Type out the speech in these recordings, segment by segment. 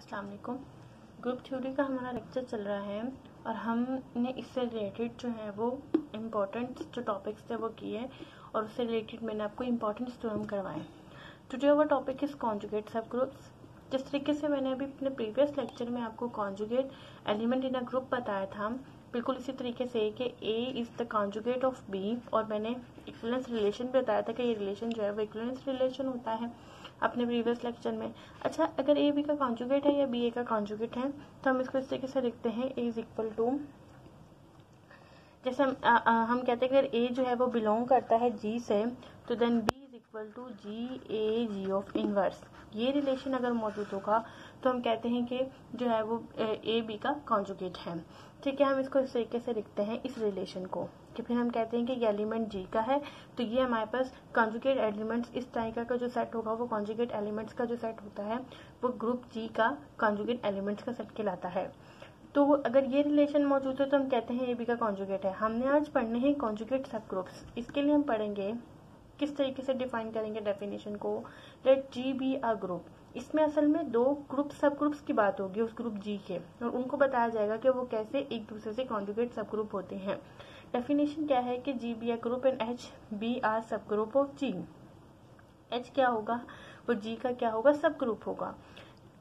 अस्सलाम वालेकुम। Group theory का हमारा लेक्चर चल रहा है और हमने इससे रिलेटेड जो है वो इम्पोर्टेंट जो टॉपिक्स थे वो किए और उससे रिलेटेड मैंने आपको इम्पोर्टेंट थ्योरम करवाए। Today our topic is conjugate सब ग्रुप्स। जिस तरीके से मैंने अभी अपने प्रीवियस लेक्चर में आपको conjugate element in a group बताया था, बिल्कुल इसी तरीके से कि A is the conjugate of B, और मैंने इक्विवेलेंस रिलेशन भी बताया था कि ये रिलेशन जो है वो इक्विवेलेंस रिलेशन होता है अपने प्रीवियस लेक्चर में। अच्छा, अगर A B का कॉन्जुगेट है या B A का कॉन्जुगेट है तो हम इसको इस तरीके से लिखते हैं A इज इक्वल टू, जैसे हम कहते हैं अगर A जो है वो बिलोंग करता है G से तो then B is equal to G A G of inverse. ये रिलेशन अगर मौजूद होगा तो हम कहते हैं कि जो है वो A B का कॉन्जुगेट है। ठीक है, हम इसको इस तरीके से लिखते हैं इस रिलेशन को कि फिर हम कहते हैं कि ये एलिमेंट G का है तो ये हमारे पास कॉन्जुगेट एलिमेंट्स इस तरीके का जो सेट होगा वो कॉन्जुगेट एलिमेंट्स का जो सेट होता है वो ग्रुप G का कॉन्जुगेट एलिमेंट्स का सेट कहलाता है। तो अगर ये रिलेशन मौजूद है तो हम कहते हैं ए बी का कॉन्जुगेट है। हमने आज पढ़ने हैं कॉन्जुगेट सब ग्रुप्स। इसके लिए हम पढ़ेंगे किस तरीके से डिफाइन करेंगे डेफिनेशन को। Let G be a group. इसमें असल में दो ग्रुप सब ग्रुप्स की बात होगी उस ग्रुप जी के, और उनको बताया जाएगा कि वो कैसे एक दूसरे से कॉन्जुगेट सब ग्रुप होते हैं। डेफिनेशन क्या है कि G be a group and H be are subgroup of G. H क्या होगा, वो जी का क्या होगा, सब ग्रुप होगा।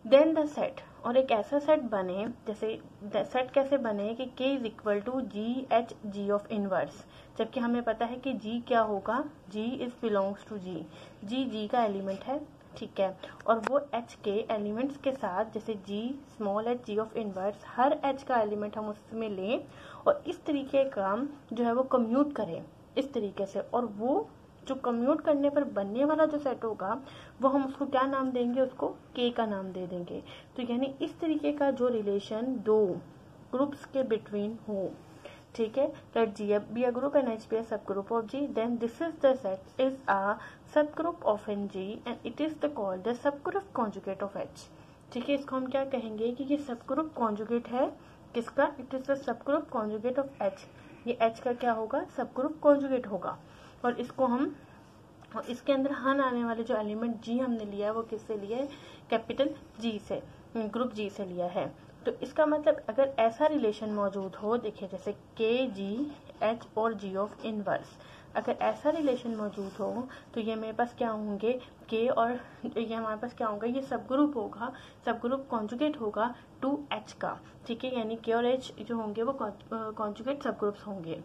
देन द सेट, और एक ऐसा सेट बने, जैसे सेट कैसे बने कि K is equal to G H G of inverse, जबकि हमें पता है कि G क्या होगा, G is belongs to G, G का एलिमेंट है। ठीक है, और वो H के एलिमेंट्स के साथ जैसे G small h G of inverse, her H का एलिमेंट हम उसमें लें और इस तरीके का जो है वो कम्यूट करें इस तरीके से, और वो जो कम्यूट करने पर बनने वाला जो सेट होगा वो हम उसको क्या नाम देंगे, उसको K का नाम दे देंगे। तो यानी इस तरीके का जो रिलेशन दो ग्रुप्स के बिटवीन हो। ठीक है, let G be a group and H be a subgroup of G, then this is the set is a subgroup of an G and it is the called the subgroup conjugate of H। ठीक है, इसको हम क्या कहेंगे कि ये सब group conjugate है किसका, it is the subgroup conjugate of H। ये H का क्या होगा, सब ग्रुप कॉन्जुगेट होगा। और इसको हम, और इसके अंदर हन आने वाले जो एलिमेंट G हमने लिया है वो किससे लिया है, कैपिटल G से, ग्रुप G से लिया है। तो इसका मतलब अगर ऐसा रिलेशन मौजूद हो, देखिए जैसे K G H और G ऑफ इनवर्स, अगर ऐसा रिलेशन मौजूद हो तो ये मेरे पास क्या होंगे, K और ये हमारे पास क्या होगा, ये सब ग्रुप होगा, सब ग्रुप कॉन्जुगेट होगा टू H का। ठीक है, यानी K और H जो होंगे वो कॉन्जुगेट सब ग्रुप्स होंगे।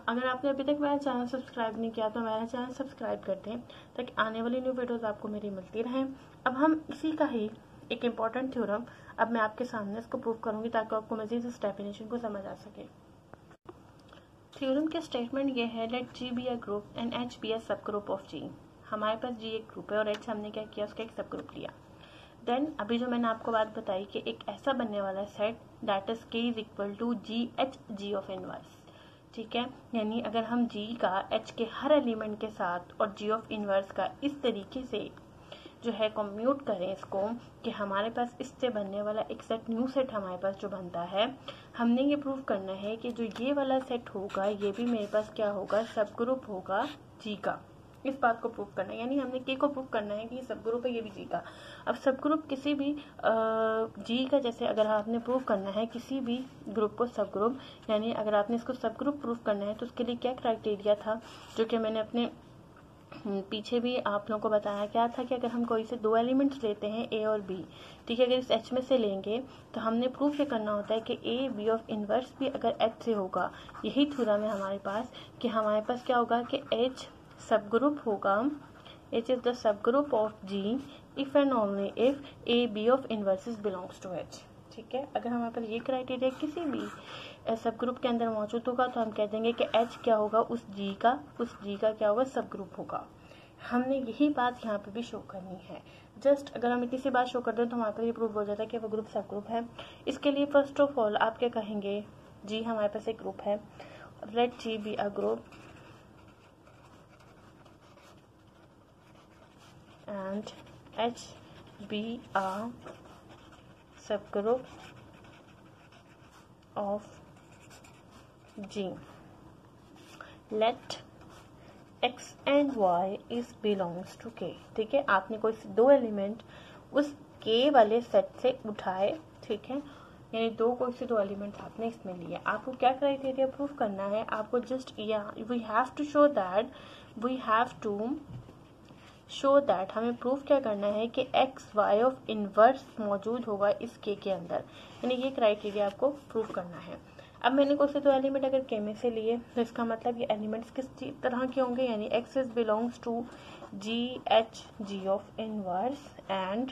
अगर आपने अभी तक मेरा चैनल सब्सक्राइब नहीं किया तो मेरा चैनल सब्सक्राइब कर दें ताकि आने वाली न्यू वीडियोस आपको मेरी मिलती रहें। अब हम इसी का ही एक इम्पॉर्टेंट थ्योरम अब मैं आपके सामने इसको प्रूव करूंगी ताकि आपको मजीद इस डेफिनेशन को समझ आ सके। थ्योरम के स्टेटमेंट ये है, let G be a group and H be a subgroup of जी। हमारे पास जी एक ग्रुप है और एच हमने क्या किया, उसका एक सब ग्रुप लिया। देन अभी जो मैंने आपको बात बताई कि एक ऐसा बनने वाला set that is K is equal to G H G of inverse. ठीक है, यानी अगर हम G का H के हर एलिमेंट के साथ और G ऑफ इनवर्स का इस तरीके से जो है कम्यूट करें इसको कि हमारे पास इससे बनने वाला एक सेट, न्यू सेट हमारे पास जो बनता है, हमने ये प्रूव करना है कि जो ये वाला सेट होगा ये भी मेरे पास क्या होगा, सब ग्रुप होगा G का। इस बात को प्रूव करना है, यानी हमने K को प्रूव करना है कि ये सब ग्रुप है, ये भी G का। अब सब ग्रुप किसी भी G का, जैसे अगर आपने प्रूव करना है किसी भी ग्रुप को सब ग्रुप, यानी अगर आपने इसको सब ग्रुप प्रूव करना है तो उसके लिए क्या क्राइटेरिया था, जो कि मैंने अपने पीछे भी आप लोगों को बताया क्या था कि अगर हम कोई से दो एलिमेंट्स लेते हैं A और B, ठीक है, अगर इस H में से लेंगे तो हमने प्रूफ ये करना होता है कि A B ऑफ इनवर्स भी अगर H से होगा। यही थ्योरम है हमारे पास कि हमारे पास क्या होगा कि H सब ग्रुप होगा, H is the subgroup of G if and only if A B of inverses belongs to H। ठीक है, अगर हमारे पास ये क्राइटेरिया किसी भी सब ग्रुप के अंदर मौजूद होगा तो हम कह देंगे कि H क्या होगा, उस G का क्या होगा, सब ग्रुप होगा। हमने यही बात यहाँ पे भी शो करनी है। जस्ट अगर हम इतनी सी बात शो कर दें तो हमारे पास ये प्रूफ हो जाता है कि वो ग्रुप सब ग्रुप है। इसके लिए फर्स्ट ऑफ ऑल आप क्या कहेंगे, G हमारे पास एक ग्रुप है, let G be a group and H be a subgroup of G. Let X and Y is belongs to K। ठीक है, आपने कोई दो एलिमेंट उस के वाले सेट से उठाए, ठीक है, यानी कोई से दो एलिमेंट्स आपने इसमें लिए, आपको क्या क्राइटेरिया प्रूफ करना है, आपको just we have to show that हमें प्रूफ क्या करना है कि एक्स वाई ऑफ इनवर्स मौजूद होगा इस के अंदर, यानी ये क्राइटेरिया आपको प्रूफ करना है। अब मैंने कोई से दो एलिमेंट अगर के में से लिए तो इसका मतलब ये एलिमेंट्स किस तरह के होंगे, यानी x is belongs to G H G of inverse and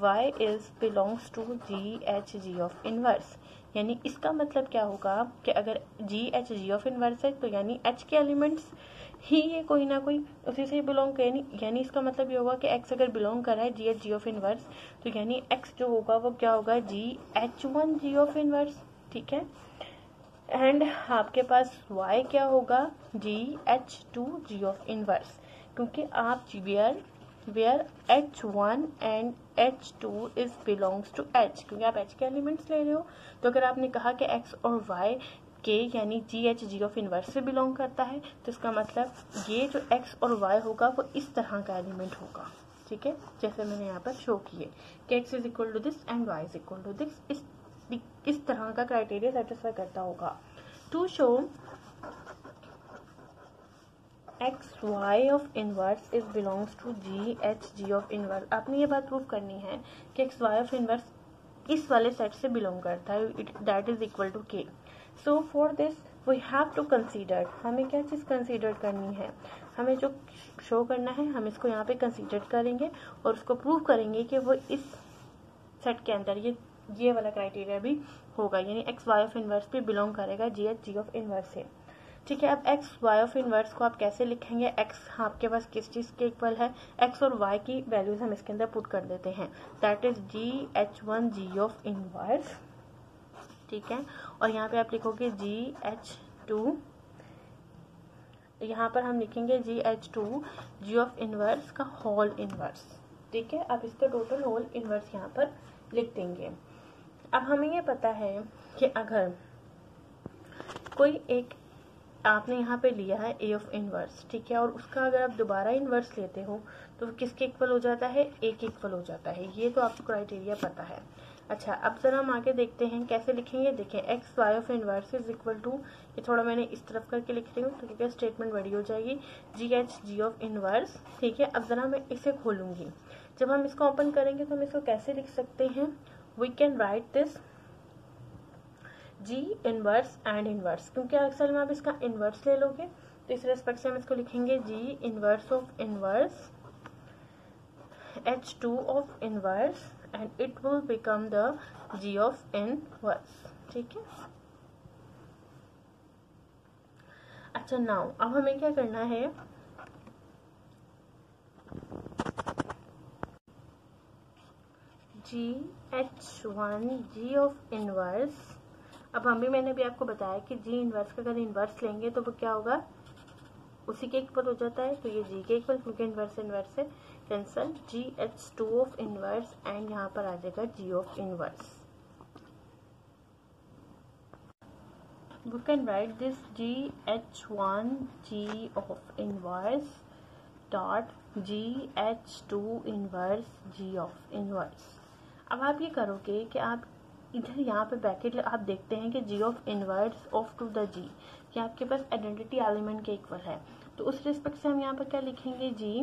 y is belongs to G H G of inverse, यानी इसका मतलब क्या होगा कि अगर G H G of inverse है तो यानी h के एलिमेंट्स ही ये कोई ना कोई उसी से बिलोंग करे, यानी इसका मतलब ये होगा कि x अगर बिलोंग कर रहा है G H G of inverse तो यानी x जो होगा वो क्या होगा G H one G of inverse, ठीक है, एंड आपके पास y क्या होगा G H two G of inverse, क्योंकि आप where h1 and h2 is belongs to h, क्योंकि आप h के एलिमेंट्स ले रहे हो, तो अगर आपने कहा कि x और y के यानी जी एच जी ऑफ इनवर्स से बिलोंग करता है तो इसका मतलब ये जो x और y होगा वो इस तरह का एलिमेंट होगा, ठीक है, जैसे मैंने यहाँ पर शो किए कि x is equal to this and y is equal to this, इस तरह का क्राइटेरिया सेटिस्फाई करता होगा। To show x y of inverse is belongs to G H G of inverse, आपने ये बात प्रूव करनी है कि एक्स वाई ऑफ इनवर्स इस वाले सेट से बिलोंग करता है, that is equal to K. So for this we have to consider, हमें क्या चीज़ कंसीडर करनी है, हमें जो शो करना है हम इसको यहाँ पे कंसीडर करेंगे और उसको प्रूव करेंगे कि वो इस सेट के अंदर ये वाला क्राइटेरिया भी होगा, यानी एक्स वाई ऑफ इनवर्स भी बिलोंग करेगा जी एच जी ऑफ इनवर्स से, ठीक है। अब एक्स वाई ऑफ इनवर्स को आप कैसे लिखेंगे, एक्स आपके पास किस चीज़ के इक्वल है, एक्स और वाई की वैल्यूज हम इसके अंदर पुट कर देते हैं, that is G H one G of inverse, ठीक है, और यहाँ पे आप लिखोगे जी एच टू, यहाँ पर हम लिखेंगे G H two G of inverse का होल इनवर्स, ठीक है, आप इसका टोटल होल इनवर्स यहाँ पर लिख देंगे। अब हमें ये पता है कि अगर कोई एक आपने यहाँ पे लिया है ए ऑफ इनवर्स, ठीक है, और उसका अगर आप दोबारा इनवर्स लेते हो तो किसके इक्वल हो जाता है, ए के इक्वल हो जाता है, ये तो आपको क्राइटेरिया पता है। अच्छा, अब जरा हम आगे देखते हैं कैसे लिखेंगे, देखें x y of inverse is equal to, ये थोड़ा मैंने इस तरफ करके लिख रही हूँ तो क्योंकि स्टेटमेंट बड़ी हो जाएगी, जी एच जी ऑफ इनवर्स, ठीक है। अब जरा मैं इसे खोलूंगी, जब हम इसको ओपन करेंगे तो हम इसको कैसे लिख सकते हैं, we can write this G inverse and inverse, क्योंकि अक्सर में आप इसका इनवर्स ले लोगे तो इस रेस्पेक्ट से हम इसको लिखेंगे G inverse of inverse H two of inverse and it will become the G of inverse, ठीक है। अच्छा, नाउ अब हमें क्या करना है, G H one G of inverse, अब मैंने भी आपको बताया कि जी इनवर्स का अगर इनवर्स लेंगे तो वो क्या होगा, उसी के इक्वल हो जाता है, तो ये जी के इक्वल, क्योंकि इनवर्स इनवर्स से cancel, G H two of inverse and यहाँ पर आ जाएगा G of inverse. We can write this G H one G of inverse dot G H two inverse G of inverse. अब आप ये करोगे कि आप इधर यहाँ पे ब्रैकेट आप देखते हैं कि G of inverse of to the G, कि आपके पास आइडेंटिटी एलिमेंट के इक्वल है, तो उस रिस्पेक्ट से हम यहाँ पर क्या लिखेंगे, जी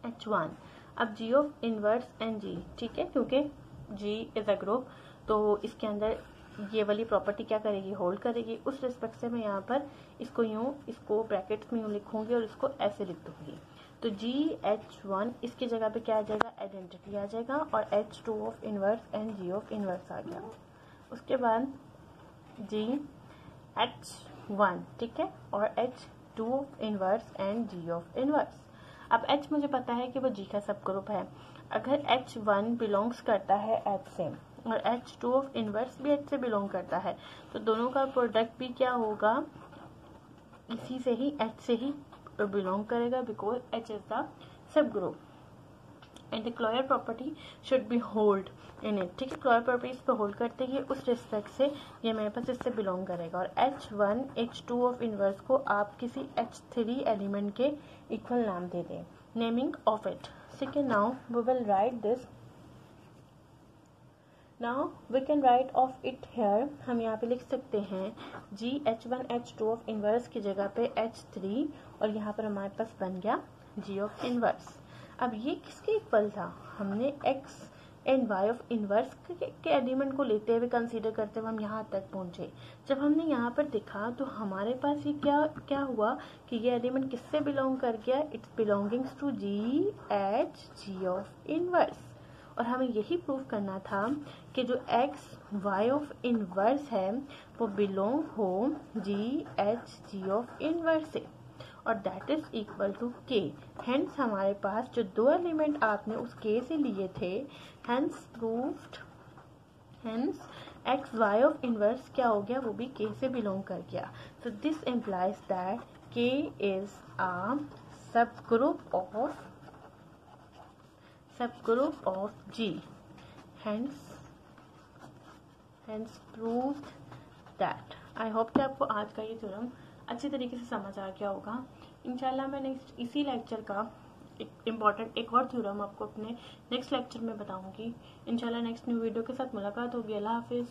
एच वन, अब जी ऑफ इनवर्स एंड जी, ठीक है, क्योंकि जी इज अ ग्रुप तो इसके अंदर ये वाली प्रॉपर्टी क्या करेगी, होल्ड करेगी, उस रिस्पेक्ट से मैं यहाँ पर इसको ब्रैकेट्स में यूँ लिखूंगी और इसको ऐसे लिख दूंगी, तो जी एच वन इसकी जगह पे क्या आ जाएगा, आइडेंटिटी आ जाएगा, और H two of inverse and G of inverse आ गया, उसके बाद जी एच वन, ठीक है, और H two of inverse and G of inverse. अब एच मुझे पता है कि वो जी का सब ग्रुप है, अगर एच वन बिलोंग्स करता है एच से और एच टू ऑफ इनवर्स भी एच से बिलोंग करता है, तो दोनों का प्रोडक्ट भी क्या होगा, इसी से ही एच से ही बिलोंग करेगा, बिकॉज एच इज द सब group and the closure property should be hold in it, ठीक है, क्लोयर प्रॉपर्टी इस पर होल्ड करते ही उस रिस्पेक्ट से ये मेरे पास इससे बिलोंग करेगा, और H one H two of inverse को आप किसी एच थ्री एलिमेंट के इक्वल नाम दे दें, नेमिंग ऑफ इट, ठीक है, now we will write this. Now we can write of it here, हम यहाँ पे लिख सकते हैं जी H1 H2 ऑफ इनवर्स की जगह पे H3 और यहाँ पर हमारे पास बन गया जी ऑफ इनवर्स। अब ये किसके इक्वल था, हमने x and y of inverse के एलिमेंट को लेते हुए कंसीडर करते हुए हम यहाँ तक पहुँचे। जब हमने यहाँ पर देखा तो हमारे पास ये क्या हुआ कि ये एलिमेंट किससे बिलोंग कर गया, it's belongings to G H G of inverse. और हमें यही प्रूव करना था कि जो x y ऑफ इनवर्स है वो बिलोंग हो G H G of inverse से, और that is equal to k। Hence हमारे पास जो दो एलिमेंट आपने उस k से लिए थे, hence proved, hence x y of inverse क्या हो गया, वो भी k से बिलोंग कर गया। So this implies that k is a subgroup of G, hence proved that। I hope कि आपको आज का ये थ्योरम अच्छी तरीके से समझ आ गया होगा। इंशाल्लाह मैं नेक्स्ट इसी लेक्चर का एक और थ्योरम आपको अपने नेक्स्ट लेक्चर में बताऊंगी। इंशाल्लाह नेक्स्ट न्यू वीडियो के साथ मुलाकात होगी। अल्लाह हाफिज़।